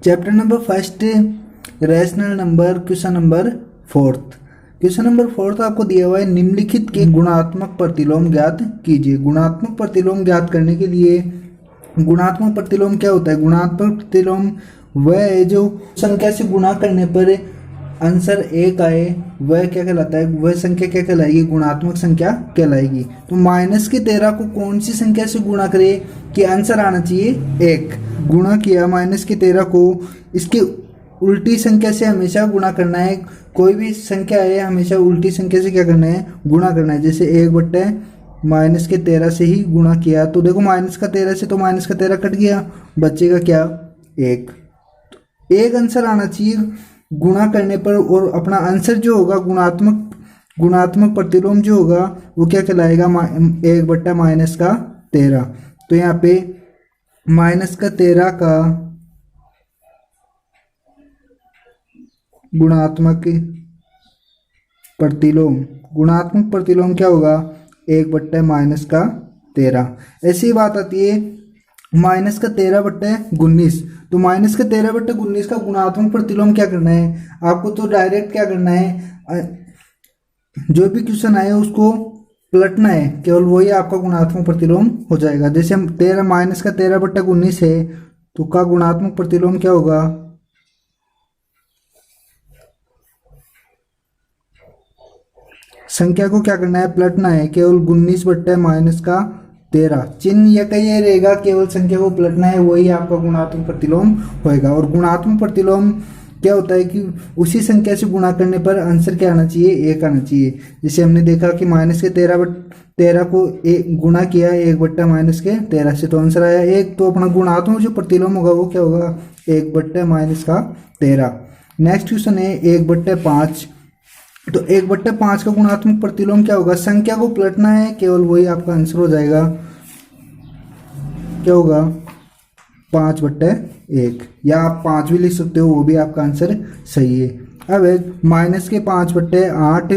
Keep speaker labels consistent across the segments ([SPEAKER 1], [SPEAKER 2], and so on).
[SPEAKER 1] Chapter number first, rational number, question number fourth. Question number fourth आपको दिया हुआ है, निम्नलिखित के गुणात्मक प्रतिलोम ज्ञात कीजिए। गुणात्मक प्रतिलोम ज्ञात करने के लिए, गुणात्मक प्रतिलोम क्या होता है? गुणात्मक प्रतिलोम वह है जो संख्या से गुणा करने पर आंसर एक आए, वह क्या कहलाता है? वह संख्या क्या कहलाएगी? गुणात्मक संख्या कहलाएगी। तो -13 को कौन सी संख्या से गुणा करे कि आंसर आना चाहिए एक? गुणा किया -13 को, इसकी उल्टी संख्या से हमेशा गुणा करना है। कोई भी संख्या है हमेशा उल्टी संख्या से क्या करना है? गुणा करना है। जैसे 1/-13 से ही गुणा किया तो देखो -13 से तो -13 कट गया, बचेगा क्या? 1। एक आंसर आना चाहिए गुणा करने पर, और अपना आंसर जो होगा गुणात्मक प्रतिलोम जो होगा वो क्या कहलाएगा? 1/-13। तो यहाँ पे -13 का गुणात्मक प्रतिलोम क्या होगा? 1/-13। ऐसी बात आती है -13/19। तो -13/19 का गुणात्मक प्रतिलोम क्या करना है आपको? तो डायरेक्ट क्या करना है, जो भी क्वेश्चन आए उसको पलटना है, केवल वही आपका गुणात्मक प्रतिलोम हो जाएगा। जैसे हम -13/19 है तो का गुणात्मक प्रतिलोम क्या होगा? संख्या को क्या करना है? पलटना है, केवल 19/-13 चिन्ह या कहीं ये रहेगा, केवल संख्या को पलटना है, वही आपका गुणात्मक प्रतिलोम होएगा। और गुणात्मक प्रतिलोम क्या होता है कि उसी संख्या से गुणा करने पर आंसर क्या आना चाहिए? 1 आना चाहिए। जैसे हमने देखा कि -13 को गुणा किया 1/-13 से तो आंसर आया 1। तो अपना गुणात्मक जो प्रतिलोम होगा वो क्या होगा? 1/-13। नेक्स्ट क्वेश्चन है 1/5। तो 1/5 का गुणात्मक प्रतिलोम क्या होगा? संख्या को पलटना है, केवल वही आपका आंसर हो जाएगा। क्या होगा? 5/1, या आप 5 भी लिख सकते हो, वो भी आपका आंसर सही है। अब -5/8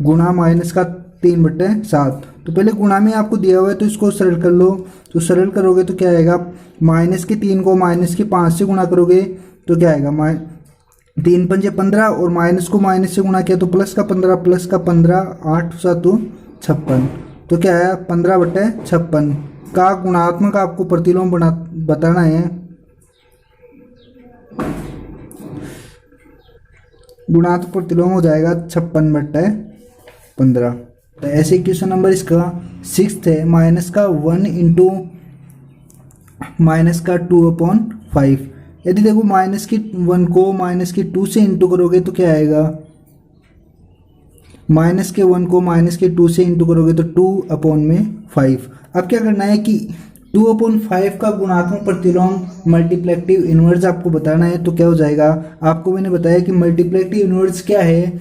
[SPEAKER 1] गुणा -3/7। तो पहले गुणा में आपको दिया हुआ है तो इसको सरल कर लो। तो सरल करोगे तो क्या आएगा? -3 को -5 से गुणा करोगे तो क्या आएगा? 3 पंजे 15, और माइनस को माइनस से गुणा किया तो +15 8 7 56। तो क्या है? 15/56 का गुणात्मक आपको प्रतिलोम बताना है। गुणात्मक प्रतिलोम हो जाएगा 56/15। तो ऐसे क्वेश्चन नंबर इसका 6 है, -1 × -2/5। यदि देखो -1 को -2 से इंटू करोगे तो क्या आएगा? -1 को -2 से इंटू करोगे तो 2/5। अब क्या करना है कि 2/5 का गुणात्मक प्रतिलोम मल्टीप्लेक्टिव इनवर्स आपको बताना है। तो क्या हो जाएगा? आपको मैंने बताया कि मल्टीप्लेक्टिव इनवर्स क्या है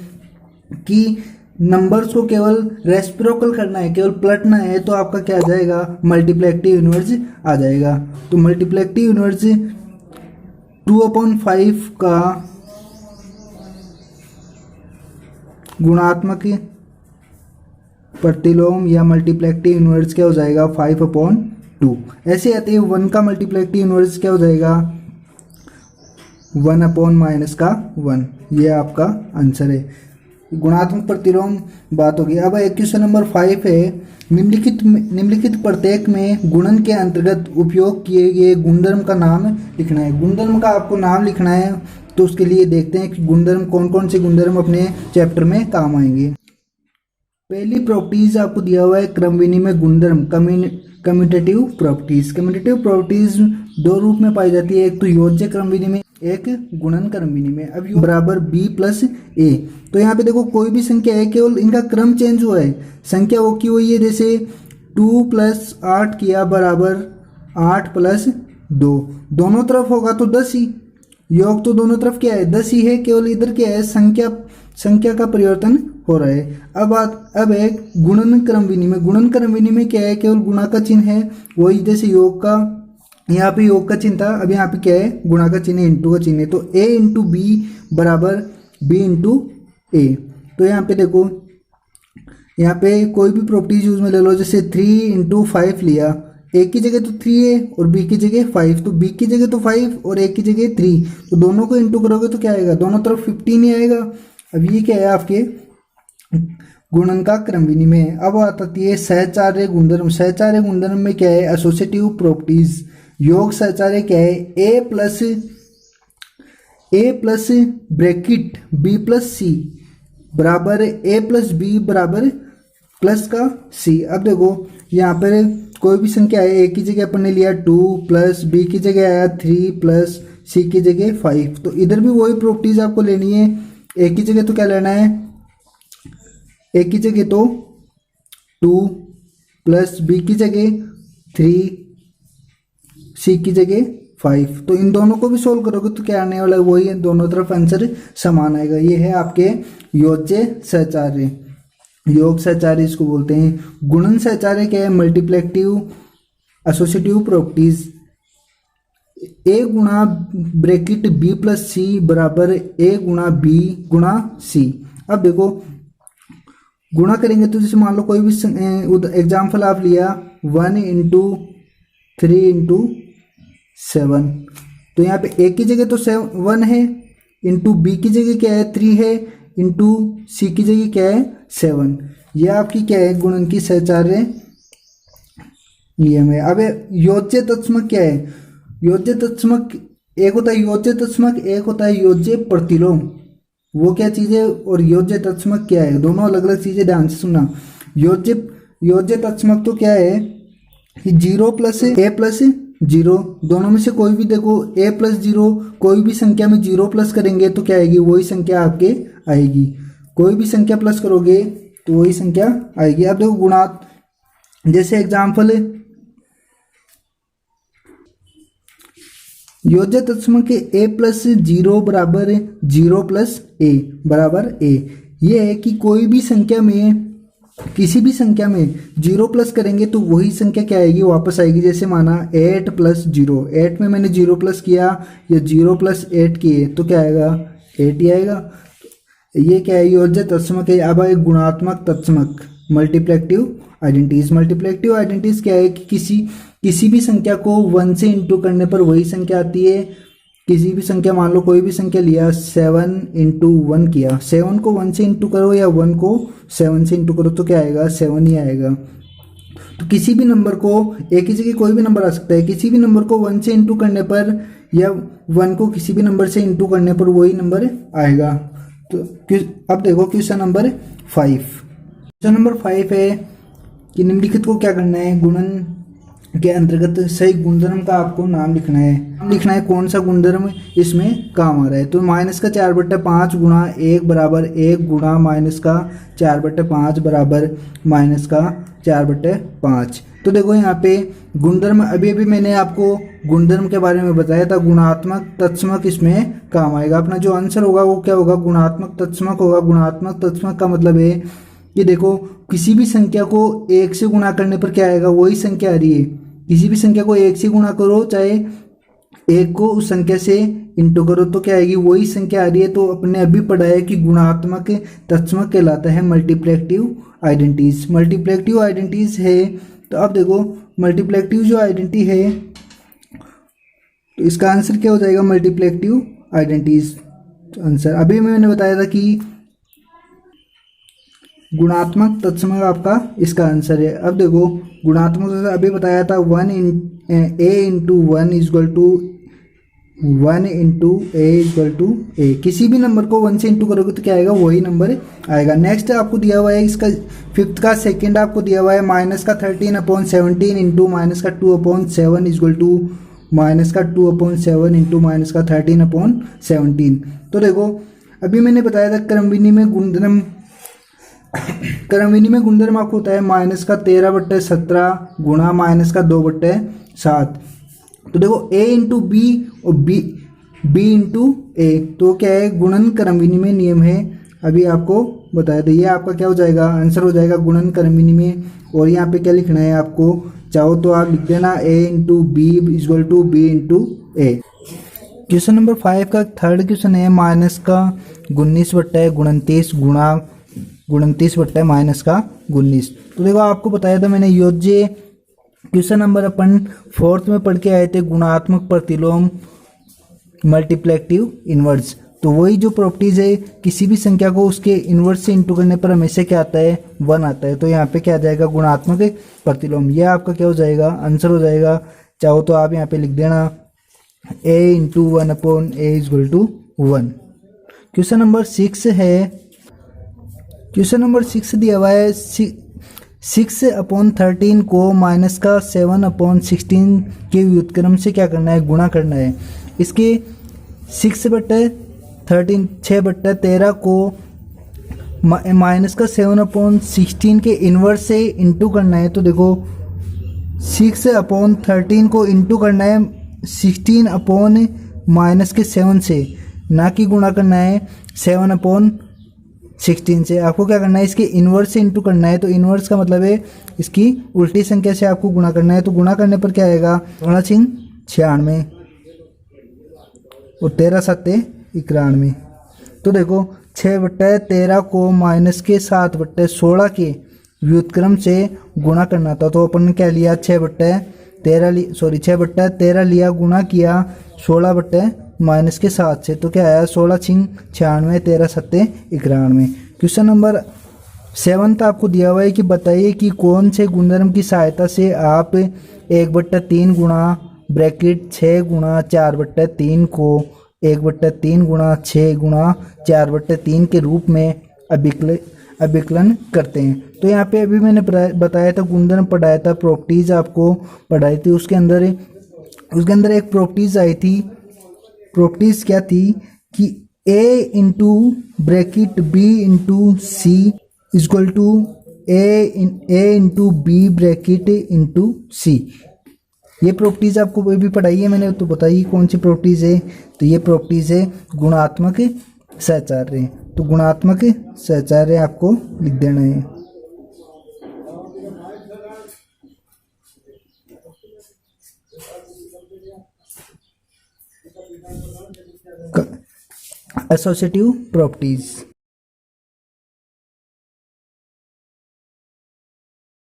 [SPEAKER 1] कि नंबर्स को केवल रेसिप्रोकल करना है, केवल पलटना है, तो आपका क्या आ जाएगा? मल्टीप्लेक्टिव इनवर्स आ जाएगा। तो मल्टीप्लेक्टिव इनवर्स 2/5 का गुणात्मक प्रतिलोम या मल्टीप्लेक्टिव इनवर्स क्या हो जाएगा? 5/2। ऐसे आते हैं 1 का मल्टीप्लेक्टिव इनवर्स क्या हो जाएगा? 1/-1। ये आपका आंसर है। गुणात्मक प्रतिलोम बात होगी। अब क्वेश्चन नंबर 5 है, निम्नलिखित प्रत्येक में गुणन के अंतर्गत उपयोग किए गए गुणधर्म का नाम लिखना है। गुणधर्म का आपको नाम लिखना है, तो उसके लिए देखते हैं कि गुणधर्म कौन कौन से गुणधर्म अपने चैप्टर में काम आएंगे। पहली प्रॉपर्टीज आपको दिया हुआ है क्रम विनिमय गुणधर्म, कम्यूटेटिव प्रॉपर्टीज। कम्यूटेटिव प्रॉपर्टीज 2 रूप में पाई जाती है, एक तो योज्य क्रम विनिमय, एक गुणन क्रम विनिमय। अब बराबर b + a। तो यहाँ पे देखो कोई भी संख्या है, केवल इनका क्रम चेंज हुआ है, संख्या वो की हुई है। जैसे 2 + 8 किया बराबर 8 + 2, दोनों तरफ होगा तो 10 ही, योग तो दोनों तरफ क्या है? 10 ही है, केवल इधर क्या है? संख्या का परिवर्तन हो रहा है। अब एक गुणन क्रम विनिमय। गुणन क्रम विनिमय क्या है? केवल गुणा का चिन्ह है, वही जैसे योग का, यहाँ पे योग का चिन्ह था, अब यहाँ पे क्या है? गुणा का चिन्ह, इंटू का चिन्ह है। तो a × b बराबर b × a। तो यहाँ पे देखो, यहाँ पे कोई भी प्रॉपर्टीज यूज में ले लो, जैसे 3 × 5 लिया, ए की जगह तो 3 है और बी की जगह 5, तो बी की जगह तो 5 और ए की जगह 3, तो दोनों को इंटू करोगे तो क्या आएगा, दोनों तरफ 15 ही आएगा। अब ये क्या है आपके गुणन का क्रम विनिमय। अब आती है सहचार्य गुणधर्म। सहचार्य गुणधर्म में क्या है, एसोसिएटिव प्रॉपर्टीज। योग सहचार्य क्या है, ए प्लस ब्रैकेट बी प्लस सी बराबर ए प्लस बी बराबर प्लस का सी। अब देखो यहाँ पर कोई भी संख्या है, ए की जगह अपन ने लिया 2 प्लस बी की जगह आया 3 प्लस सी की जगह 5, तो इधर भी वही प्रॉपर्टीज आपको लेनी है। ए की जगह तो क्या लेना है, ए की जगह तो 2 प्लस बी की जगह 3 सी की जगह 5, तो इन दोनों को भी सोल्व करोगे तो क्या आने वाला है, वही है, दोनों तरफ आंसर समान आएगा। ये है आपके योज्य सहचार्य, योग सहचार्य इसको बोलते हैं। गुणन सहचार्य क्या है, मल्टीप्लेक्टिव एसोसिएटिव प्रॉपर्टीज। ए गुणा ब्रैकेट बी प्लस सी बराबर ए गुणा बी गुणा सी। अब देखो गुणा करेंगे तो जैसे मान लो कोई भी एग्जाम्पल आप लिया 1 इंटू 3 इंटू 7, तो यहाँ पे ए की जगह तो 1 है, इंटू बी की जगह क्या है 3 है, इंटू सी की जगह क्या है 7। यह आपकी क्या है गुणन की सहचार्य नियम है। अब योज्य तत्समक क्या है, योज्य तत्समक एक होता है योज्य तत्समक, एक होता है योज्य प्रतिलोम। वो क्या चीज़ है और योज्य तत्समक क्या है, दोनों अलग अलग चीज़ें, ध्यान से सुनना। योज्य तत्समक तो क्या है कि 0 प्लस ए प्लस 0, दोनों में से कोई भी देखो ए प्लस 0, कोई भी संख्या में 0 प्लस करेंगे तो क्या आएगी, वही संख्या आपके आएगी। कोई भी संख्या प्लस करोगे तो वही संख्या आएगी। अब देखो गुणात, जैसे एग्जाम्पल योज्य तत्समक के ए प्लस 0 बराबर 0 प्लस ए बराबर ए। ये है कि कोई भी संख्या में, किसी भी संख्या में 0 प्लस करेंगे तो वही संख्या क्या आएगी, वापस आएगी। जैसे माना 8 प्लस 0, 8 में मैंने 0 प्लस किया या 0 प्लस 8 किए तो क्या आएगा, 8 ही आएगा। ये क्या है, योज्य तत्समक है। अब एक गुणात्मक तत्समक, मल्टीप्लेक्टिव आइडेंटिटीज। मल्टीप्लेक्टिव आइडेंटिटीज क्या है कि किसी भी संख्या को 1 से इंटू करने पर वही संख्या आती है। किसी भी संख्या, मान लो कोई भी संख्या लिया 7 इंटू 1 किया, 7 को 1 से इंटू करो या 1 को 7 से इंटू करो तो क्या आएगा, 7 ही आएगा। तो किसी भी नंबर को, एक ही जगह कोई भी नंबर आ सकता है, किसी भी नंबर को 1 से इंटू करने पर या 1 को किसी भी नंबर से इंटू करने पर वही नंबर आएगा। तो अब देखो क्वेश्चन नंबर 5। क्वेश्चन नंबर 5 है कि निम्नलिखित को क्या करना है, गुणन के अंतर्गत सही गुणधर्म का आपको नाम लिखना है। कौन सा गुणधर्म इसमें काम आ रहा है। तो माइनस का 4/5 गुणा 1 बराबर 1 गुणा माइनस का 4/5 बराबर माइनस का 4/5। तो देखो यहाँ पे गुणधर्म, अभी मैंने आपको गुणधर्म के बारे में बताया था, गुणात्मक तत्समक इसमें काम आएगा। अपना जो आंसर होगा वो क्या होगा, गुणात्मक तत्समक होगा। गुणात्मक तत्समक का मतलब है कि देखो किसी भी संख्या को 1 से गुणा करने पर क्या आएगा, वही संख्या आ रही है। किसी भी संख्या को 1 से गुणा करो, चाहे 1 को उस संख्या से इंटू करो तो क्या आएगी, वही संख्या आ रही है। तो अपने अभी पढ़ा है कि गुणात्मक तत्समक कहलाता है मल्टीप्लेक्टिव आइडेंटिटीज। मल्टीप्लेक्टिव आइडेंटिटीज है, तो अब देखो मल्टीप्लेक्टिव जो आइडेंटिटी है तो इसका आंसर क्या हो जाएगा, मल्टीप्लेक्टिव आइडेंटिटीज आंसर। अभी मैंने बताया था कि गुणात्मक तत्समक आपका इसका आंसर है। अब देखो गुणात्मक अभी बताया था 1 a into 1 equal to 1 into a equal to a. किसी भी नंबर को 1 से इंटू करोगे तो क्या आएगा, वही नंबर आएगा। नेक्स्ट आपको दिया हुआ है इसका 5th का सेकंड आपको दिया हुआ है माइनस का 13/17 इंटू माइनस का 2/7 इजक्वल टू माइनस का 2/7 इंटू माइनस का 13/17। तो देखो अभी मैंने बताया था क्रम विनिमय गुणधर्म। क्रम विनिमय गुणधर्म आपको होता है माइनस का 13/17 गुणा माइनस का 2/7। तो देखो a इंटू बी और b इंटू ए, तो क्या है, गुणन क्रम विनिमय नियम है। अभी आपको बताया था, ये आपका क्या हो जाएगा, आंसर हो जाएगा गुणन क्रम विनिमय। और यहाँ पे क्या लिखना है आपको, चाहो तो आप लिख देना a into b equal to b into a. Question number 5 का थर्ड क्वेश्चन है माइनस का 19/29 गुणा 29/-19। तो देखो आपको बताया था मैंने योज्य क्वेश्चन नंबर अपन फोर्थ में पढ़ के आए थे, गुणात्मक प्रतिलोम मल्टीप्लेक्टिव इनवर्स। तो वही जो प्रॉपर्टीज है, किसी भी संख्या को उसके इनवर्स से इंटू करने पर हमेशा क्या आता है, 1 आता है। तो यहाँ पे क्या आ जाएगा, गुणात्मक प्रतिलोम। यह आपका क्या हो जाएगा, आंसर हो जाएगा। चाहो तो आप यहाँ पे लिख देना a into 1/a=1। Question number 6 है, क्वेश्चन नंबर 6 दिया हुआ है 6/13 को माइनस का 7/16 के व्युत्क्रम से क्या करना है, गुणा करना है। इसके 6/13 को माइनस का 7/16 के इन्वर्स से इंटू करना है। तो देखो 6/13 को इंटू करना है 16/-7 से, ना कि गुणा करना है 7/16 से। आपको क्या करना है, इसके इन्वर्स से इंटू करना है। तो इन्वर्स का मतलब है इसकी उल्टी संख्या से आपको गुणा करना है। तो गुणा करने पर क्या आएगा, 96 और 13×7=91। तो देखो 6/13 को माइनस के 7/16 के व्युत्क्रम से गुणा करना था। तो अपन ने क्या लिया, 6/13 लिया, गुणा किया 16/-7 से। तो क्या आया, 16×96, 13×7=91। क्वेश्चन नंबर 7 आपको दिया हुआ है कि बताइए कि कौन से गुणधर्म की सहायता से आप 1/3 गुणा ब्रैकेट 6 गुणा 4/3 को 1/3 गुणा 6 गुणा 4/3 के रूप में अभिकलन करते हैं। तो यहाँ पे अभी मैंने बताया था, गुणधर्म पढ़ाया था, प्रॉपर्टीज आपको पढ़ाई थी। उसके अंदर एक प्रॉपर्टीज आई थी। प्रॉपर्टीज क्या थी कि a into bracket b into c equal to a into b bracket into c. ये प्रॉपर्टीज आपको कोई भी पढ़ाई है मैंने, तो बताइए कौन सी प्रॉपर्टीज है। तो ये प्रॉपर्टीज है गुणात्मक सहचार्य। तो गुणात्मक सहचार्य आपको लिख देना है। Associative properties.